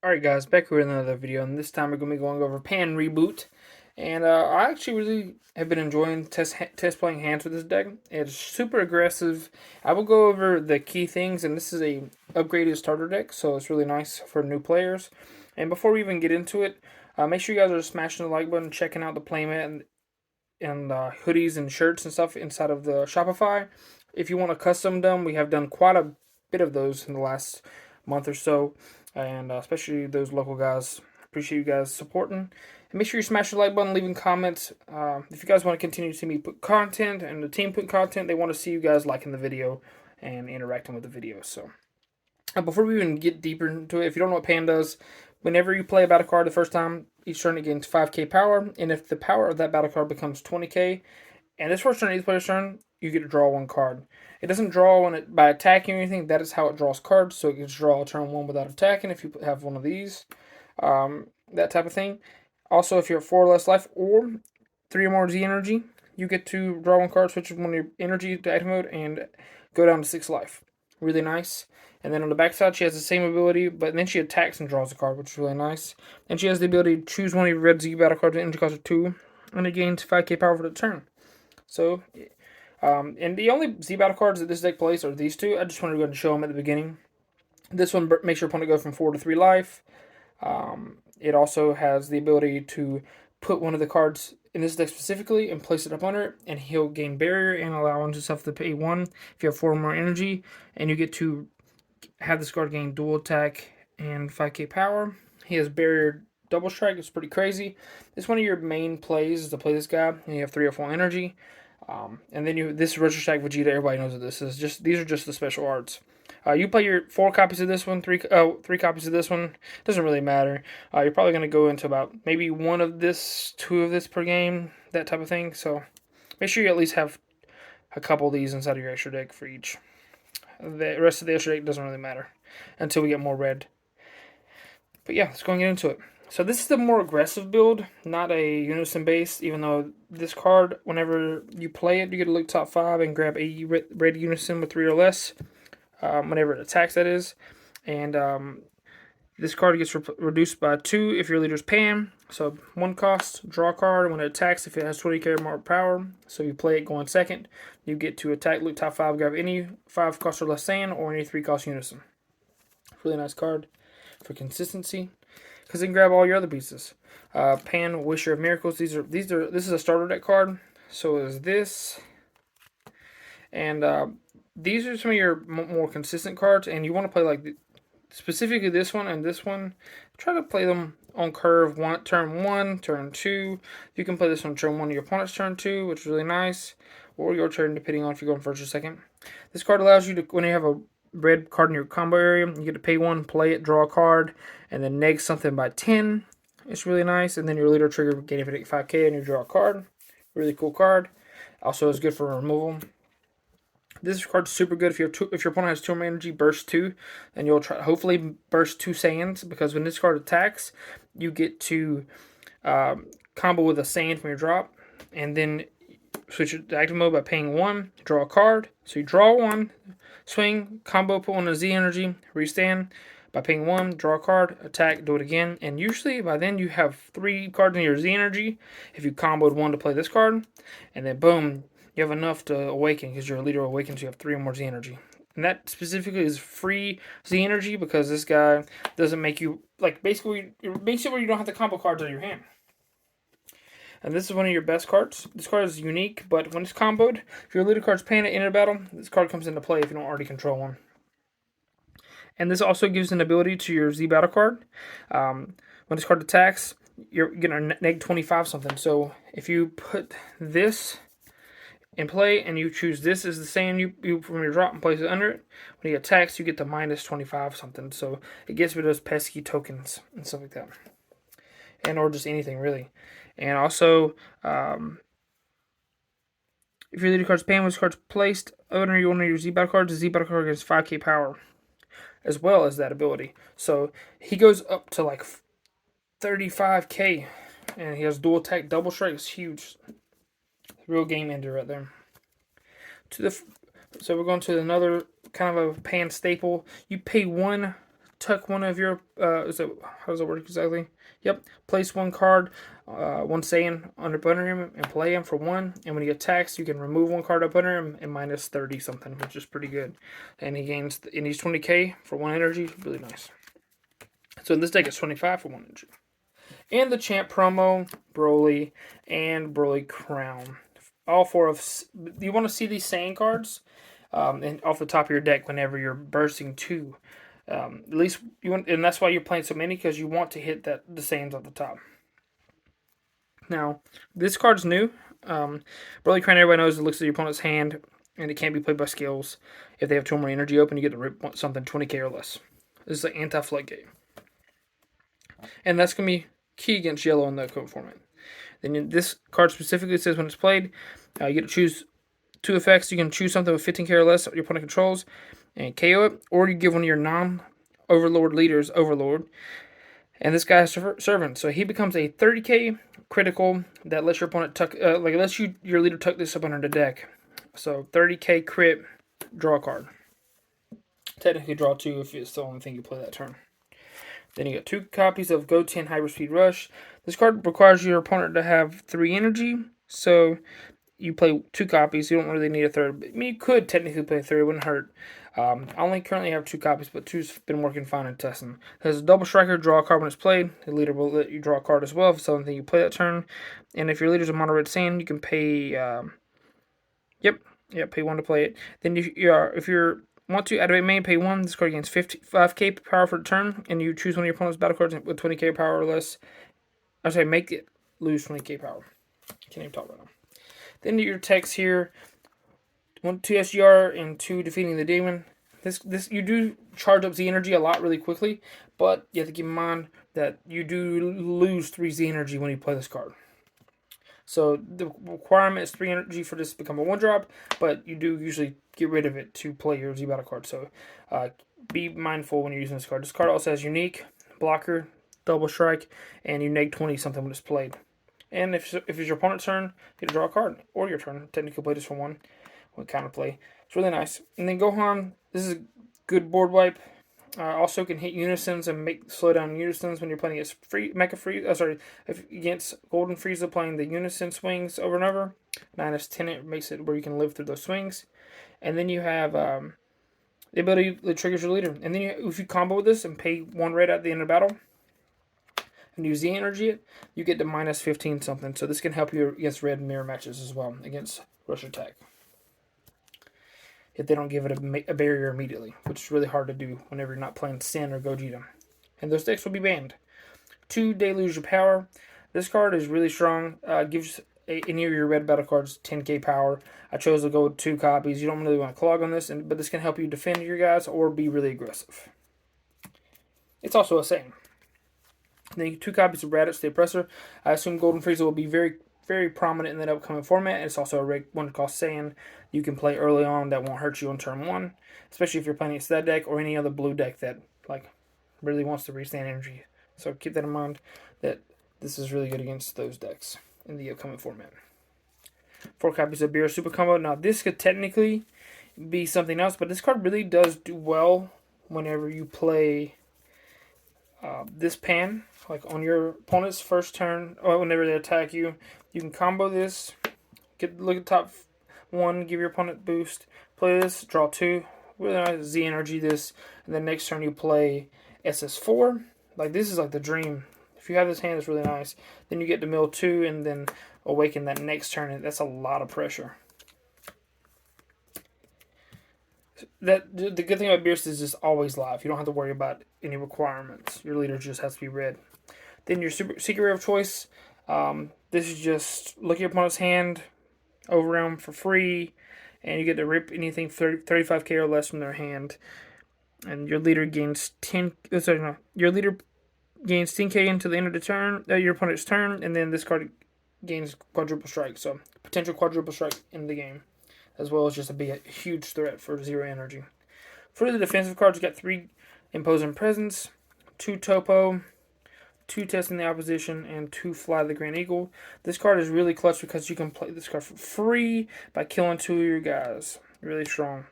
Alright guys, back here with another video, and this time we're going to be going over Pan Reboot. And I actually really have been enjoying test playing hands with this deck. It's super aggressive. I will go over the key things, and this is a upgraded starter deck, so it's really nice for new players. And before we even get into it, make sure you guys are smashing the like button, checking out the playmat and hoodies and shirts and stuff inside of the Shopify. If you want a custom done, we have done quite a bit of those in the last month or so, and especially those local guys. Appreciate you guys supporting. And make sure you smash the like button, leaving comments. If you guys want to continue to see me put content and the team put content, they want to see you guys liking the video and interacting with the video. So before we even get deeper into it, if you don't know what Pan does, whenever you play a battle card the first time, each turn it gains 5k power, and if the power of that battle card becomes 20k, and this first turn, each player's turn, you get to draw one card. It doesn't draw by attacking or anything. That is how it draws cards. So it gets draw turn one without attacking if you have one of these, that type of thing. Also, if you're at 4 or less life or 3 or more Z energy, you get to draw one card, switch one of your energy to active mode, and go down to 6 life. Really nice. And then on the backside, she has the same ability, but then she attacks and draws a card, which is really nice. And she has the ability to choose one of your red Z battle cards with energy cost of 2, and it gains 5k power for the turn. So, and the only Z battle cards that this deck plays are these two. I just wanted to go ahead and show them at the beginning. This one makes your opponent go from 4 to 3 life. It also has the ability to put one of the cards in this deck specifically and place it up under it, and he'll gain barrier and allow himself to pay 1 if you have 4 more energy, and you get to have this card gain dual attack and 5k power. He has barrier double strike. It's pretty crazy. It's one of your main plays is to play this guy, and you have 3 or 4 energy. And then this retro stack Vegeta. Everybody knows what this is. These are just the special arts. You play your 4 copies of this one, 3 copies of this one. Doesn't really matter. You're probably going to go into about maybe 1 of this, 2 of this per game, that type of thing. So make sure you at least have a couple of these inside of your extra deck for each. The rest of the extra deck doesn't really matter until we get more red. But yeah, let's go and get into it. So this is the more aggressive build, not a unison base, even though this card, whenever you play it, you get to look top 5 and grab a red unison with 3 or less, whenever it attacks, that is. And this card gets reduced by 2 if your leader's Pan. So 1 cost, draw a card. When it attacks, if it has 20k or more power, so you play it going second, you get to attack, look top 5, grab any 5 cost or less sand or any 3 cost unison. Really nice card for consistency, because you can grab all your other pieces. Pan, Wisher of Miracles. This is a starter deck card. So is this, and these are some of your more consistent cards. And you want to play like specifically this one and this one. Try to play them on curve turn 1, turn 2. You can play this on turn 1 of your opponent's turn 2, which is really nice, or your turn, depending on if you're going first or second. This card allows you to, when you have a red card in your combo area, you get to pay 1, play it, draw a card, and then neg something by 10. It's really nice. And then your leader trigger gain 5k and you draw a card. Really cool card. Also is good for removal. This card's super good if your opponent has 2 more energy, burst 2, and you'll try hopefully burst 2 sands, because when this card attacks, you get to combo with a sand from your drop, and then switch it to active mode by paying 1, draw a card. So you draw 1, swing, combo, put 1 of Z energy, restand by paying 1, draw a card, attack, do it again. And usually by then you have 3 cards in your Z energy if you comboed 1 to play this card. And then boom, you have enough to awaken, because your leader awakens, you have 3 or more Z energy. And that specifically is free Z energy, because this guy doesn't make you, like, basically, it makes it where you don't have to combo cards out of your hand. And this is one of your best cards. This card is unique, but when it's comboed, if your leader card's paying at end of battle, this card comes into play if you don't already control one. And this also gives an ability to your Z battle card. When this card attacks, you're going to neg 25 something. So if you put this in play and you choose this as the sand you from your drop and place it under it, when he attacks, you get the minus 25 something. So it gets rid of those pesky tokens and stuff like that. And or just anything really. And also, if your leader card's Pan, when this card's placed under one of your Z battle cards, the Z battle card gets 5k power, as well as that ability. So he goes up to like 35k, and he has dual attack, double strike. It's huge. Real game ender right there. So we're going to another kind of a Pan staple. You pay 1 tuck one of your how does it work exactly? Yep. Place one card, one Saiyan under him and play him for one. And when he attacks, you can remove one card up under him and minus 30 something, which is pretty good. And he's 20k for one energy, really nice. So in this deck, it's 25 for one energy. And the champ promo, Broly, and Broly Crown. All four of you want to see these Saiyan cards, and off the top of your deck whenever you're bursting two. At least you want, and that's why you're playing so many, because you want to hit the Saiyans off the top. Now, this card's new. Broly Crown, everybody knows it looks at your opponent's hand, and it can't be played by skills. If they have 2 more energy open, you get to rip something 20k or less. This is an anti-floodgate. And that's going to be key against yellow in the code format. Then this card specifically says when it's played, you get to choose 2 effects. You can choose something with 15k or less your opponent controls and KO it, or you give one of your non-Overlord leaders Overlord. And this guy has Servant, so he becomes a 30k critical that lets your opponent tuck, lets your leader tuck this up under the deck. So 30k crit, draw a card. Technically draw 2 if it's the only thing you play that turn. Then you get 2 copies of Go 10 Hyperspeed Rush. This card requires your opponent to have 3 energy, so you play 2 copies. You don't really need a third. I mean, you could technically play a third, it wouldn't hurt. I only currently have 2 copies, but 2's been working fine in testing. There's a double striker, draw a card when it's played. The leader will let you draw a card as well if it's something you play that turn. And if your leader's a mono red Saiyan, you can pay, pay 1 to play it. Then if you're want to activate main, pay 1. This card gains 55k power for the turn, and you choose one of your opponent's battle cards with 20k power or less. I say make it lose 20k power. Can't even talk right now. Then your text here: 2 SGR and 2 defeating the demon. This you do charge up Z energy a lot really quickly, but you have to keep in mind that you do lose 3 Z energy when you play this card. So the requirement is 3 energy for this to become a 1-drop, but you do usually get rid of it to play your Z battle card. So be mindful when you're using this card. This card also has unique, blocker, double strike, and you neg 20 something when it's played. And if it's your opponent's turn, you get to draw a card, or your turn. Technically play this for 1 with counterplay. It's really nice. And then Gohan, this is a good board wipe. Also can hit unisons and slow down unisons when you're playing against against Golden Frieza, playing the unison swings over and over. -10, it makes it where you can live through those swings. And then you have the ability that triggers your leader. And then if you combo with this and pay 1 red at the end of battle and use the energy, you get to -15 something. So this can help you against red mirror matches as well, against rush attack, if they don't give it a barrier immediately, which is really hard to do whenever you're not playing Sin or Gogeta. And those decks will be banned. 2 Deluge of Power. This card is really strong. Gives any of your red battle cards 10k power. I chose to go with 2 copies. You don't really want to clog on this, but this can help you defend your guys or be really aggressive. It's also a Saiyan. Then you get 2 copies of Raditz the Oppressor. I assume Golden Frieza will be very, very prominent in that upcoming format. It's also a one called Saiyan you can play early on that won't hurt you on turn 1, especially if you're playing against that deck or any other blue deck that really wants to restand energy. So keep that in mind, that this is really good against those decks in the upcoming format. 4 copies of Beerus Super Combo. Now this could technically be something else, but this card really does do well whenever you play this pan, like on your opponent's first turn, or whenever they attack you. You can combo this, look at top 1, give your opponent boost, play this, draw 2, really nice Z energy this, and then next turn you play SS4. This is like the dream. If you have this hand, it's really nice. Then you get to mill 2 and then awaken that next turn, and that's a lot of pressure. The good thing about Beerus is it's always live. You don't have to worry about any requirements. Your leader just has to be red. Then your secret rare of choice. This is just look at your opponent's hand, overwhelm for free, and you get to rip anything 35k or less from their hand. And your leader gains 10. Your leader gains 10k into the end of the turn, your opponent's turn, and then this card gains quadruple strike. So potential quadruple strike in the game, as well as just be a huge threat for 0 energy. For the defensive cards, you got 3 Imposing Presence, 2 Topo, 2 Testing the Opposition, and 2 Fly the Grand Eagle. This card is really clutch because you can play this card for free by killing 2 of your guys. Really strong.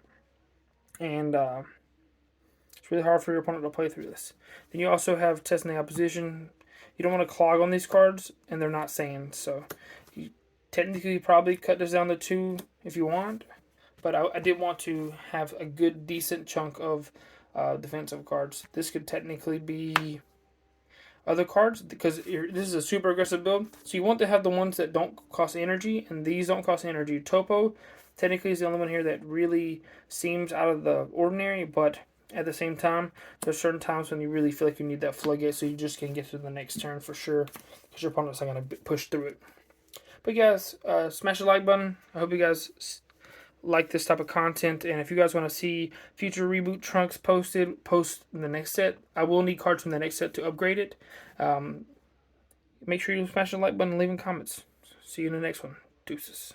And it's It's really hard for your opponent to play through this. Then you also have testing the opposition. You don't want to clog on these cards, and they're not sand, so you technically probably cut this down to 2 if you want. But I did want to have a good, decent chunk of defensive cards. This could technically be other cards because this is a super aggressive build. So you want to have the ones that don't cost energy, and these don't cost energy. Topo technically is the only one here that really seems out of the ordinary, but at the same time, there's certain times when you really feel like you need that floodgate, so you just can get to the next turn for sure, because your opponent's not going to push through it. But guys, smash the like button. I hope you guys like this type of content, and if you guys want to see future Reboot trunks post in the next set, I will need cards from the next set to upgrade it. Make sure you smash the like button and leave in comments. See you in the next one. Deuces.